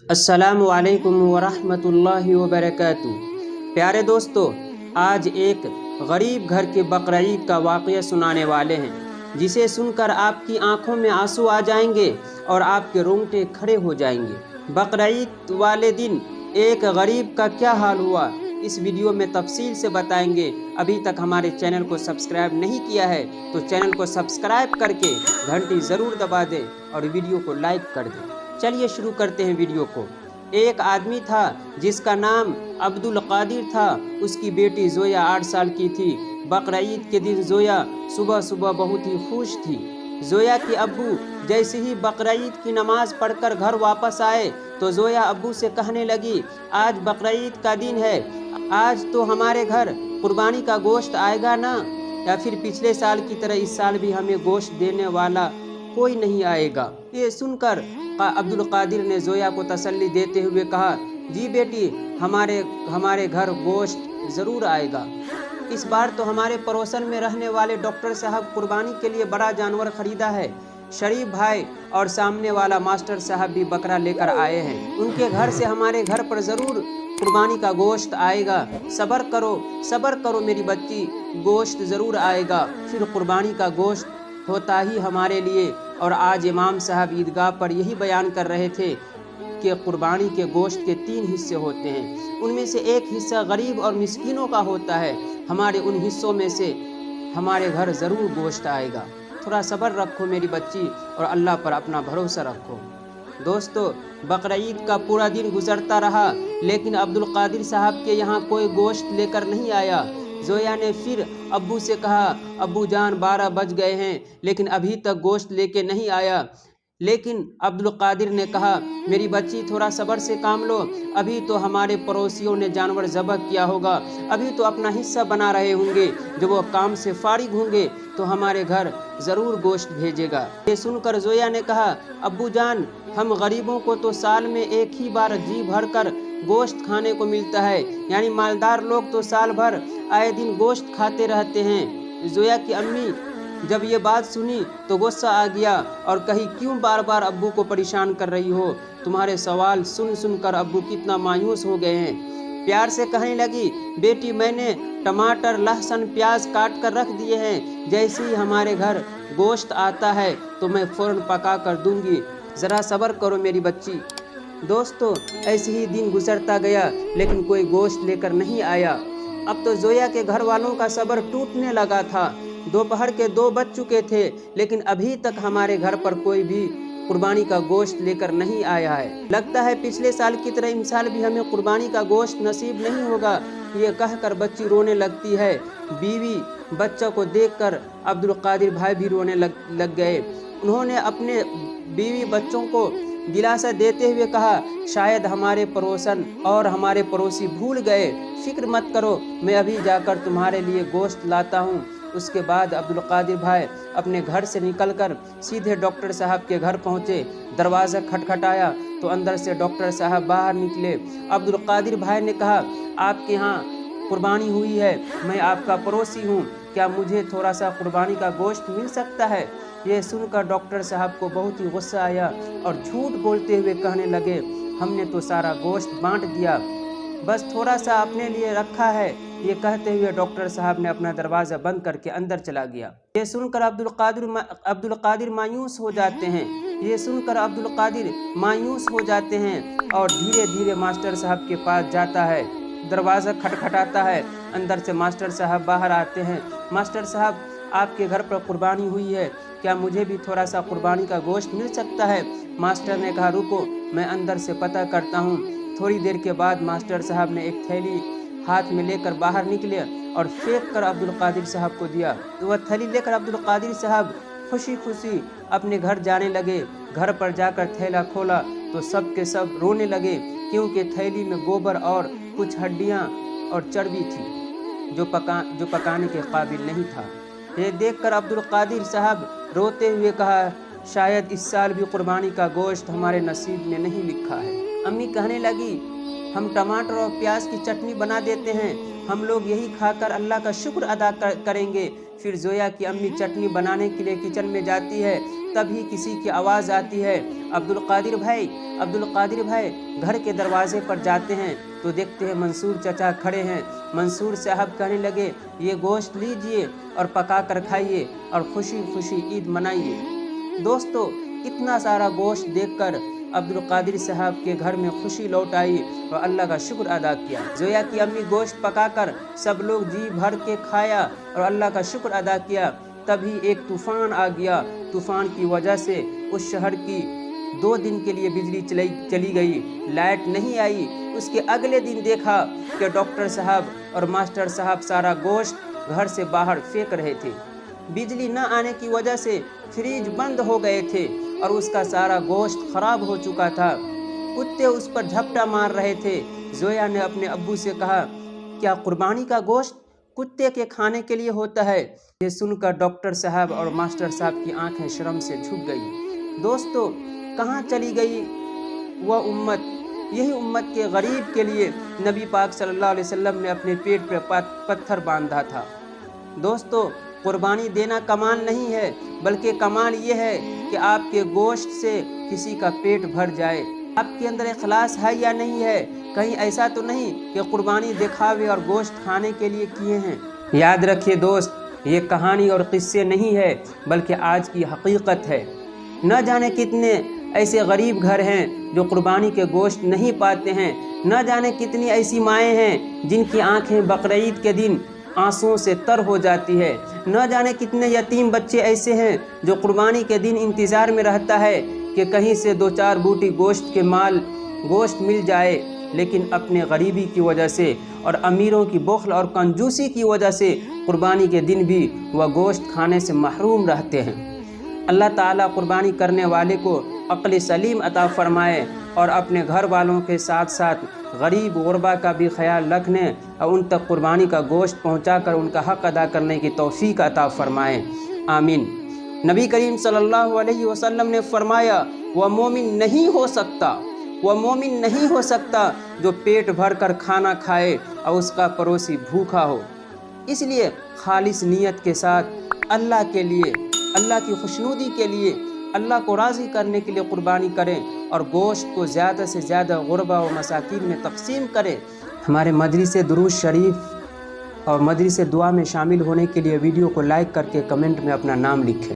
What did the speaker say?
अस्सलामु अलैकुम वरहमतुल्लाहि वबरकातुहू। प्यारे दोस्तों, आज एक गरीब घर के बकरा ईद का वाक़या सुनाने वाले हैं, जिसे सुनकर आपकी आंखों में आंसू आ जाएंगे और आपके रोंगटे खड़े हो जाएंगे। बकरा ईद वाले दिन एक गरीब का क्या हाल हुआ, इस वीडियो में तफसील से बताएंगे। अभी तक हमारे चैनल को सब्सक्राइब नहीं किया है तो चैनल को सब्सक्राइब करके घंटी ज़रूर दबा दें और वीडियो को लाइक कर दें। चलिए शुरू करते हैं वीडियो को। एक आदमी था जिसका नाम अब्दुल कादिर था। उसकी बेटी जोया 8 साल की थी। बकरा ईद के दिन जोया सुबह सुबह बहुत ही खुश थी। जोया के अब्बू जैसे ही बकरा ईद की नमाज पढ़कर घर वापस आए तो जोया अब्बू से कहने लगी, आज बकरा ईद का दिन है, आज तो हमारे घर कुर्बानी का गोश्त आएगा ना, या फिर पिछले साल की तरह इस साल भी हमें गोश्त देने वाला कोई नहीं आएगा। ये सुनकर अब्दुल कादिर ने जोया को तसल्ली देते हुए कहा, जी बेटी, हमारे घर गोश्त ज़रूर आएगा। इस बार तो हमारे पड़ोसन में रहने वाले डॉक्टर साहब कुर्बानी के लिए बड़ा जानवर खरीदा है। शरीफ भाई और सामने वाला मास्टर साहब भी बकरा लेकर आए हैं। उनके घर से हमारे घर पर ज़रूर कुर्बानी का गोश्त आएगा। सब्र करो मेरी बच्ची, गोश्त ज़रूर आएगा। फिर कुर्बानी का गोश्त होता ही हमारे लिए। और आज इमाम साहब ईदगाह पर यही बयान कर रहे थे कि कुर्बानी के गोश्त के 3 हिस्से होते हैं। उनमें से एक हिस्सा गरीब और मिस्कीनों का होता है। हमारे उन हिस्सों में से हमारे घर ज़रूर गोश्त आएगा। थोड़ा सब्र रखो मेरी बच्ची और अल्लाह पर अपना भरोसा रखो। दोस्तों, बकरा ईद का पूरा दिन गुजरता रहा, लेकिन अब्दुल कादिर साहब के यहाँ कोई गोश्त लेकर नहीं आया। जोया ने फिर अब्बू से कहा, अब्बू जान 12 बज गए हैं लेकिन अभी तक गोश्त लेके नहीं आया। लेकिन अब्दुल कादिर ने कहा, मेरी बच्ची थोड़ा सब्र से काम लो, अभी तो हमारे पड़ोसियों ने जानवर ज़बह किया होगा, अभी तो अपना हिस्सा बना रहे होंगे, जब वो काम से फारिग होंगे तो हमारे घर ज़रूर गोश्त भेजेगा। ये सुनकर जोया ने कहा, अब्बू जान, हम गरीबों को तो साल में एक ही बार जी भर कर गोश्त खाने को मिलता है, यानी मालदार लोग तो साल भर आए दिन गोश्त खाते रहते हैं। जोया की अम्मी जब ये बात सुनी तो गुस्सा आ गया और कही, क्यों बार बार अब्बू को परेशान कर रही हो? तुम्हारे सवाल सुन सुनकर अब्बू कितना मायूस हो गए हैं। प्यार से कहने लगी, बेटी, मैंने टमाटर, लहसुन, प्याज काट कर रख दिए हैं, जैसे ही हमारे घर गोश्त आता है तो मैं फ़ौरन पका कर दूंगी, ज़रा सब्र करो मेरी बच्ची। दोस्तों, ऐसे ही दिन गुजरता गया लेकिन कोई गोश्त लेकर नहीं आया। अब तो जोया के घर वालों का सब्र टूटने लगा था। दोपहर के 2 बज चुके थे लेकिन अभी तक हमारे घर पर कोई भी कुर्बानी का गोश्त लेकर नहीं आया है। लगता है पिछले साल की तरह इस साल भी हमें कुर्बानी का गोश्त नसीब नहीं होगा। ये कहकर बच्ची रोने लगती है। बीवी बच्चों को देखकर अब्दुल कादिर भाई भी रोने लग गए। उन्होंने अपने बीवी बच्चों को दिलासा देते हुए कहा, शायद हमारे पड़ोसन और हमारे पड़ोसी भूल गए, फिक्र मत करो, मैं अभी जाकर तुम्हारे लिए गोश्त लाता हूँ। उसके बाद अब्दुल कादिर भाई अपने घर से निकलकर सीधे डॉक्टर साहब के घर पहुँचे। दरवाज़ा खटखटाया तो अंदर से डॉक्टर साहब बाहर निकले। अब्दुल कादिर भाई ने कहा, आपके यहाँ कुर्बानी हुई है, मैं आपका पड़ोसी हूँ, क्या मुझे थोड़ा सा कुर्बानी का गोश्त मिल सकता है? ये सुनकर डॉक्टर साहब को बहुत ही गुस्सा आया और झूठ बोलते हुए कहने लगे, हमने तो सारा गोश्त बांट दिया, बस थोड़ा सा अपने लिए रखा है। ये कहते हुए डॉक्टर साहब ने अपना दरवाज़ा बंद करके अंदर चला गया। ये सुनकर अब्दुल कादिर मायूस हो जाते हैं और धीरे धीरे मास्टर साहब के पास जाता है। दरवाज़ा खटखटाता है, अंदर से मास्टर साहब बाहर आते हैं। मास्टर साहब, आपके घर पर कुर्बानी हुई है, क्या मुझे भी थोड़ा सा कुर्बानी का गोश्त मिल सकता है? मास्टर ने कहा, रुको, मैं अंदर से पता करता हूँ। थोड़ी देर के बाद मास्टर साहब ने एक थैली हाथ में लेकर बाहर निकले और फेंक कर अब्दुल कादिर साहब को दिया। तो वह थैली लेकर अब्दुल कादिर साहब खुशी खुशी अपने घर जाने लगे। घर पर जाकर थैला खोला तो सब के सब रोने लगे, क्योंकि थैली में गोबर और कुछ हड्डियाँ और चर्बी थी जो पकाने के काबिल नहीं था। ये देखकर अब्दुल कादिर साहब रोते हुए कहा, शायद इस साल भी कुर्बानी का गोश्त हमारे नसीब में नहीं लिखा है। अम्मी कहने लगी, हम टमाटर और प्याज की चटनी बना देते हैं, हम लोग यही खाकर अल्लाह का शुक्र अदा करेंगे। फिर जोया की अम्मी चटनी बनाने के लिए किचन में जाती है तभी किसी की आवाज़ आती है, अब्दुल कादिर भाई। घर के दरवाजे पर जाते हैं तो देखते हैं मंसूर चचा खड़े हैं। मंसूर साहब कहने लगे, ये गोश्त लीजिए और पका कर खाइए और खुशी खुशी ईद मनाइए। दोस्तों, इतना सारा गोश्त देखकर अब्दुल कादिर साहब के घर में खुशी लौट आई और अल्लाह का शुक्र अदा किया। जोया की अम्मी गोश्त पकाकर सब लोग जी भर के खाया और अल्लाह का शुक्र अदा किया। तभी एक तूफ़ान आ गया। तूफ़ान की वजह से उस शहर की 2 दिन के लिए बिजली चली गई, लाइट नहीं आई। उसके अगले दिन देखा कि डॉक्टर साहब और मास्टर साहब सारा गोश्त घर से बाहर फेंक रहे थे। बिजली न आने की वजह से फ्रिज बंद हो गए थे और उसका सारा गोश्त खराब हो चुका था। कुत्ते उस पर झपटा मार रहे थे। जोया ने अपने अब्बू से कहा, क्या कुर्बानी का गोश्त कुत्ते के खाने के लिए होता है? ये सुनकर डॉक्टर साहब और मास्टर साहब की आंखें शर्म से झुक गई। दोस्तों, कहाँ चली गई वह उम्मत? यही उम्मत के गरीब के लिए नबी पाक सल्लल्लाहु अलैहि वसल्लम ने अपने पेट पर पत्थर बांधा था। दोस्तों, कुर्बानी देना कमाल नहीं है, बल्कि कमाल ये है कि आपके गोश्त से किसी का पेट भर जाए। आपके अंदर इखलास है या नहीं है? कहीं ऐसा तो नहीं कि कुर्बानी दिखावे और गोश्त खाने के लिए किए हैं। याद रखिए दोस्त, ये कहानी और किस्से नहीं है, बल्कि आज की हकीकत है। न जाने कितने ऐसे गरीब घर हैं जो कुर्बानी के गोश्त नहीं पाते हैं। न जाने कितनी ऐसी माएँ हैं जिनकी आंखें बकरीद के दिन आंसुओं से तर हो जाती है। न जाने कितने यतीम बच्चे ऐसे हैं जो कुर्बानी के दिन इंतज़ार में रहता है कि कहीं से 2-4 बूटी गोश्त मिल जाए, लेकिन अपने गरीबी की वजह से और अमीरों की बख़्ल और कंजूसी की वजह से कुर्बानी के दिन भी वह गोश्त खाने से महरूम रहते हैं। अल्लाह ताला कुर्बानी करने वाले को अक्ल सलीम अता फ़रमाए और अपने घर वालों के साथ साथ गरीब गुरबा का भी ख्याल रखने और उन तक कुर्बानी का गोश्त पहुंचाकर उनका हक़ अदा करने की तौफ़ीक अता फ़रमाए, आमीन। नबी करीम सल्लल्लाहु अलैहि वसल्लम ने फ़रमाया, वह मोमिन नहीं हो सकता जो पेट भर कर खाना खाए और उसका पड़ोसी भूखा हो। इसलिए खालिस नीयत के साथ अल्लाह के लिए, अल्लाह की खुशनुदी के लिए, अल्लाह को राज़ी करने के लिए कुर्बानी करें और गोश्त को ज़्यादा से ज़्यादा गुरबा और मसाकीन में तक़सीम करें। हमारे मजलिस दुरूद शरीफ और मजलिस दुआ में शामिल होने के लिए वीडियो को लाइक करके कमेंट में अपना नाम लिखें।